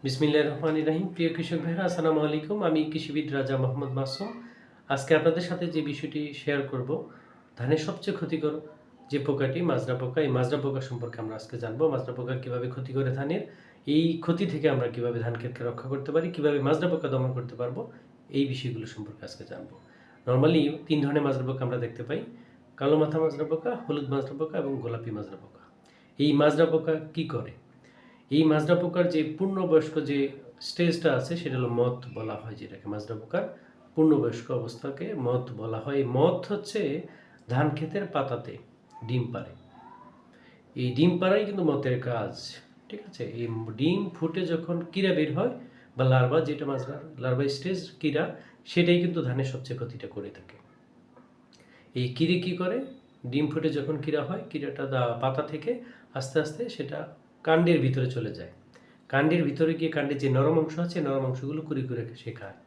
বিসমিল্লাহির রহমানির রহিম। প্রিয় কৃষক ভাইরা, আসসালামু আলাইকুম। আমি কৃষিবিদ রাজা মোহাম্মদ মাসুম। আজকে আপনাদের সাথে যে বিষয়টি শেয়ার করব, ধানের সবচেয়ে ক্ষতিকর যে পোকাটি মাজরা পোকা, এই মাজরা পোকা সম্পর্কে আমরা আজকে জানবো। মাজরা পোকা কিভাবে ক্ষতি করে ধানের, এই ক্ষতি থেকে আমরা কিভাবে ধান ক্ষেতকে রক্ষা করতে পারি, কিভাবে মাজরা পোকা দমন করতে পারবো, এই বিষয়গুলো সম্পর্কে আজকে জানবো। নর্মালি 3 ধরনের মাজরা পোকা আমরা দেখতে পাই: কালো মাথা মাজরা পোকা, হলুদ মাজরা পোকা এবং গোলাপি মাজরা পোকা। এই মাজরা পোকা কি করে? এই মাজরা পোকার যে পূর্ণবয়স্ক যে স্টেজটা আছে সেটা হলো মথ বলা হয়, যেটাকে মাজরা পোকার পূর্ণবয়স্ক অবস্থাকে মথ বলা হয়। এই মথ হচ্ছে ধান ক্ষেতের পাতাতে ডিম পাড়ে। এই ডিম পাড়াই কিন্তু মথের কাজ। ঠিক আছে, এই ডিম ফুটে যখন কিরা বের হয় বা লার্ভা, যেটা মাজরা লার্ভা স্টেজ কিরা, সেটাই কিন্তু ধানের সবচেয়ে ক্ষতিটা করে থাকে। এই কিরে কি করে? ডিম ফুটে যখন কিরা হয়, কিরাটা পাতা থেকে আস্তে আস্তে সেটা কাণ্ডের ভিতরে চলে যায়। কাণ্ডের ভিতরে গিয়ে কাণ্ডের যে নরম অংশ আছে, নরম অংশগুলো কুড়ি করে সে খায়।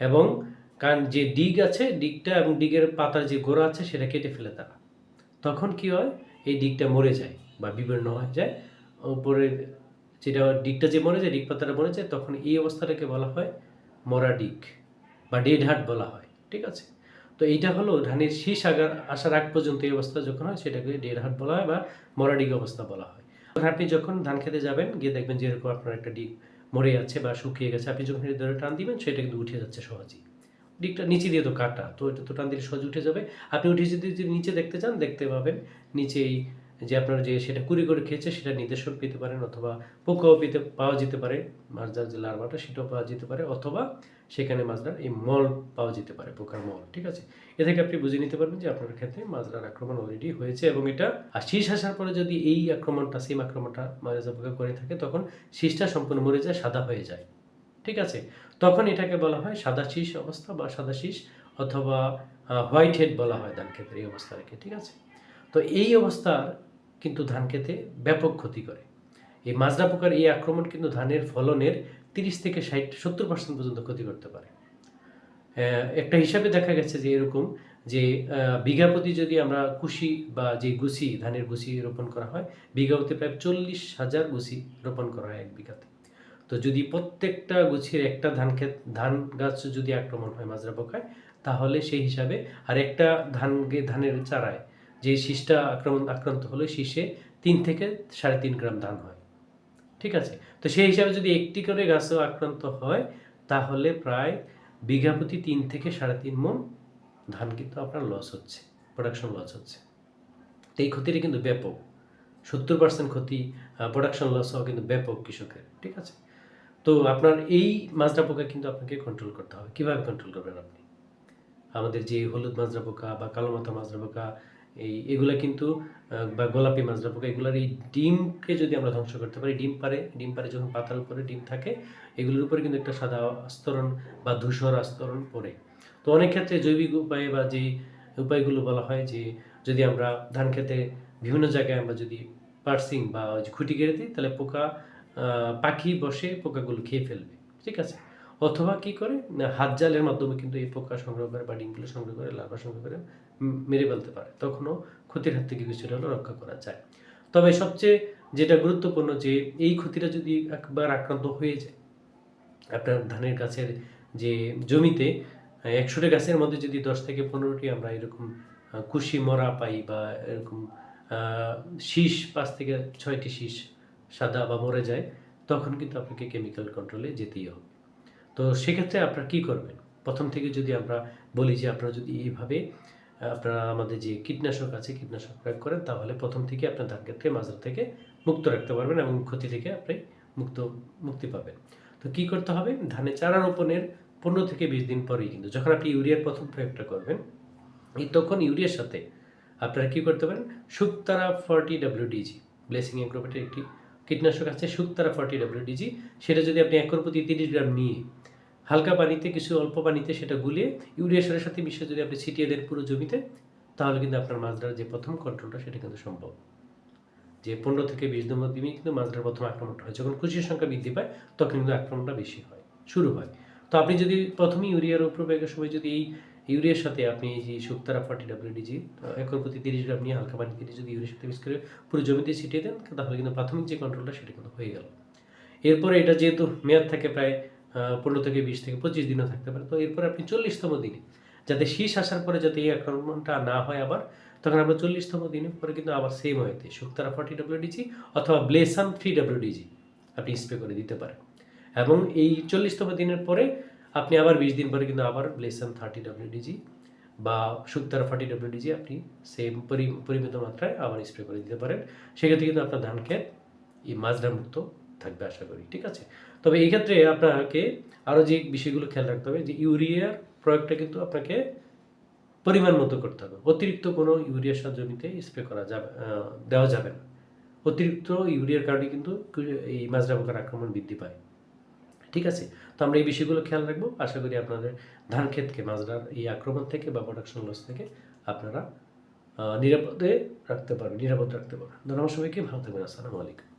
এবং যে ডিগ আছে, ডিগটা এবং ডিগের পাতার যে গোড়া আছে সেটা কেটে ফেলে তারা। তখন কি হয়? এই ডিগটা মরে যায় বা বিবর্ণ হয়ে যায়। উপরের যেটা ডিগটা যে মরে যায়, ডিগ পাতাটা মরে যায়, তখন এই অবস্থাটাকে বলা হয় মরা ডিগ বা ডেড হার্ট বলা হয়। ঠিক আছে, তো এইটা হলো ধানের শীষ আসার আগ পর্যন্ত এই অবস্থা যখন হয় সেটাকে ডেড হার্ট বলা হয় বা মরা ডিগ অবস্থা বলা হয়। আপনি যখন ধান খেতে যাবেন, গিয়ে দেখবেন যে এরকম আপনার একটা ডিগ মরে যাচ্ছে বা শুকিয়ে গেছে। আপনি যখন ধরে টান দিবেন, সেটা কিন্তু উঠে যাচ্ছে সহজেই। ডিগটা নিচে দিয়ে তো কাটা, তো এটা তো টান দিলে সহজে উঠে যাবে। আপনি উঠে যদি নিচে দেখতে চান, দেখতে পাবেন নিচেই যে আপনার যে সেটা কুড়ি করে খেয়েছে সেটা নিদর্শন পেতে পারেন, অথবা পোকাও পাওয়া যেতে পারে। মাজরার যে লার্ভাটা সেটাও পাওয়া যেতে পারে, অথবা সেখানে মাজরার এই মল পাওয়া যেতে পারে, পোকার মল। ঠিক আছে, এ থেকে আপনি বুঝে নিতে পারবেন যে আপনার ক্ষেত্রে মাজরার আক্রমণ অলরেডি হয়েছে। এবং এটা শীষ আসার পরে যদি এই আক্রমণটা, সেম আক্রমণটা মাজরা পোকা করে থাকে, তখন শীষটা সম্পূর্ণ মরে যায়, সাদা হয়ে যায়। ঠিক আছে, তখন এটাকে বলা হয় সাদা শীষ অবস্থা বা সাদা শীষ, অথবা হোয়াইট হেড বলা হয় ধান ক্ষেতের এই অবস্থাটাকে। ঠিক আছে, তো এই অবস্থার কিন্তু ধান ক্ষেতে ব্যাপক ক্ষতি করে। এই মাজরা পোকার এই আক্রমণ কিন্তু ধানের ফলনের 30 থেকে 70% পর্যন্ত ক্ষতি করতে পারে। একটা হিসাবে দেখা গেছে যে এরকম যে বিঘা প্রতি যদি আমরা কুশি বা যে গুছি, ধানের গুছি রোপণ করা হয়, বিঘা প্রতি প্রায় 40,000 গুছি রোপণ করা হয় এক বিঘাতে। তো যদি প্রত্যেকটা গুছির একটা ধান গাছ যদি আক্রমণ হয় মাজরা পোকায়, তাহলে সেই হিসাবে আর একটা ধানের চারায় যে শীষটা আক্রান্ত হলে শীষে 3 থেকে 3.5 গ্রাম ধান হয়। ঠিক আছে, তো সেই হিসাবে যদি একটি করে গাছও আক্রান্ত হয়, তাহলে প্রায় বিঘা প্রতি 3 থেকে 3.5 মণ ধান কিন্তু আপনার লস হচ্ছে, প্রোডাকশন লস হচ্ছে। তো এই ক্ষতিটা কিন্তু ব্যাপক। 70% ক্ষতি, প্রোডাকশন লস হওয়া কিন্তু ব্যাপক কৃষকের। ঠিক আছে, তো আপনার এই মাজরা পোকা কিন্তু আপনাকে কন্ট্রোল করতে হবে। কিভাবে কন্ট্রোল করবেন আপনি? আমাদের যে হলুদ মাজরা পোকা বা কালো মাথা মাজরা পোকা, এগুলা কিন্তু বা গোলাপি মাজরা পোকা, এগুলার এই ডিমকে যদি আমরা ধ্বংস করতে পারি, ডিম পারে যখন পাতার উপরে ডিম থাকে, এগুলোর উপরে কিন্তু একটা সাদা আস্তরণ বা ধূসর আস্তরণ পড়ে। তো অনেক ক্ষেত্রে জৈবিক উপায়ে বা যে উপায়গুলো বলা হয়, যে যদি আমরা ধান খেতে বিভিন্ন জায়গায় আমরা যদি পার্সিং বা ওই যে খুঁটি গেড়ে দিই, তাহলে পাখি বসে পোকাগুলো খেয়ে ফেলবে। ঠিক আছে, অথবা কি করে না, হাত জালের মাধ্যমে কিন্তু এই পোকা সংগ্রহ করে বা ডিমগুলো সংগ্রহ করে, লার্ভা সংগ্রহ করে মেরে ফেলতে পারে। তখনও ক্ষতির হাত থেকে কিছুটা হলেও রক্ষা করা যায়। তবে সবচেয়ে যেটা গুরুত্বপূর্ণ, যে এই ক্ষতিটা যদি একবার আক্রান্ত হয়ে যায়, আপনার ধানের গাছের যে জমিতে 100টা গাছের মধ্যে যদি 10 থেকে 15টি আমরা এরকম কুশি মরা পাই, বা এরকম শীষ 5 থেকে 6টি শীষ সাদা বা মরে যায়, তখন কিন্তু আপনাকে কেমিক্যাল কন্ট্রোলে যেতেই হবে। তো সেক্ষেত্রে আপনারা কি করবেন? প্রথম থেকে যদি আমরা বলি যে আপনারা যদি এইভাবে আপনারা আমাদের যে কীটনাশক আছে, কীটনাশক প্রয়োগ করেন, তাহলে প্রথম থেকে আপনার ধান ক্ষেতকে মাজরা থেকে মুক্ত রাখতে পারবেন এবং ক্ষতি থেকে আপনি মুক্তি পাবেন। তো কি করতে হবে? ধানের চারা রোপণের 15 থেকে 20 দিন পরেই কিন্তু, যখন আপনি ইউরিয়ার প্রথম প্রয়োগটা করবেন, তখন ইউরিয়ার সাথে আপনারা কি করতে পারেন? শুকতারা 40 WDG, ব্লেসিং এগ্রোভেটের একটি কীটনাশক আছে শুকতারা 40 WDG। সেটা যদি আপনি একর প্রতি 30 গ্রাম নিয়ে হালকা পানিতে, কিছু অল্প পানিতে সেটা গুলিয়ে ইউরিয়া সারের সাথে মিশিয়ে যদি আপনি ছিটিয়ে দেন পুরো জমিতে, তাহলে কিন্তু আপনার মাজরার যে প্রথম কন্ট্রোলটা সেটা কিন্তু সম্ভব। যে 15 থেকে 20 দিনের মধ্যে কিন্তু মাজরার প্রথম আক্রমণটা হয়। যখন কুশির সংখ্যা বৃদ্ধি পায়, তখন কিন্তু আক্রমণটা বেশি হয়, শুরু হয়। তো আপনি যদি প্রথমেই ইউরিয়ার প্রয়োগের সময় যদি এই ইউরিয়ার সাথে আপনি এই যে শুকতারা 40 WDG একর প্রতি 30 গ্রাম নিয়ে হালকা পানিতে যদি ইউরিয়ার সাথে মিক্স করে পুরো জমিতে ছিটিয়ে দেন, তাহলে কিন্তু প্রাথমিক যে কন্ট্রোলটা সেটা কিন্তু হয়ে গেল। এরপরে এটা যেহেতু মেয়াদ থাকে প্রায় 15 থেকে 20 থেকে 25 দিনও থাকতে পারে, তো এরপরে আপনি 40তম দিনে যাতে শীষ আসার পরে যাতে এই আক্রমণটা না হয় আবার, তখন আমরা 40তম দিনের পরে কিন্তু আবার সেম ওয়েতে শুকতারা 40 WDG অথবা ব্লেসাম 3 WDG আপনি স্প্রে করে দিতে পারেন। এবং এই 40তম দিনের পরে আপনি আবার 20 দিন পরে কিন্তু আবার ব্লেসাম 30 WDG বা শুকতারা 40 WDG আপনি সেম পরিমিত মাত্রায় আবার স্প্রে করে দিতে পারেন। সেক্ষেত্রে কিন্তু আপনার ধান ক্ষেত এই মাজরা মুক্ত থাকবে আশা করি, ঠিক আছে। তবে এই ক্ষেত্রে আপনাকে আরও যে বিষয়গুলো খেয়াল রাখতে হবে যে ইউরিয়ার প্রয়োগটা কিন্তু আপনাকে পরিমাণ মতো করতে হবে। অতিরিক্ত কোনো ইউরিয়া সার জমিতে স্প্রে করা যাবে দেওয়া যাবে না। অতিরিক্ত ইউরিয়ার কারণে কিন্তু এই মাজরা পোকার আক্রমণ বৃদ্ধি পায়, ঠিক আছে। তো আমরা এই বিষয়গুলো খেয়াল রাখবো। আশা করি আপনাদের ধান ক্ষেতকে মাজরার এই আক্রমণ থেকে বা প্রোডাকশন লস থেকে আপনারা নিরাপদ রাখতে পারবেন। ধন্যবাদ সবাইকে, ভালো থাকবেন। আসসালামু আলাইকুম।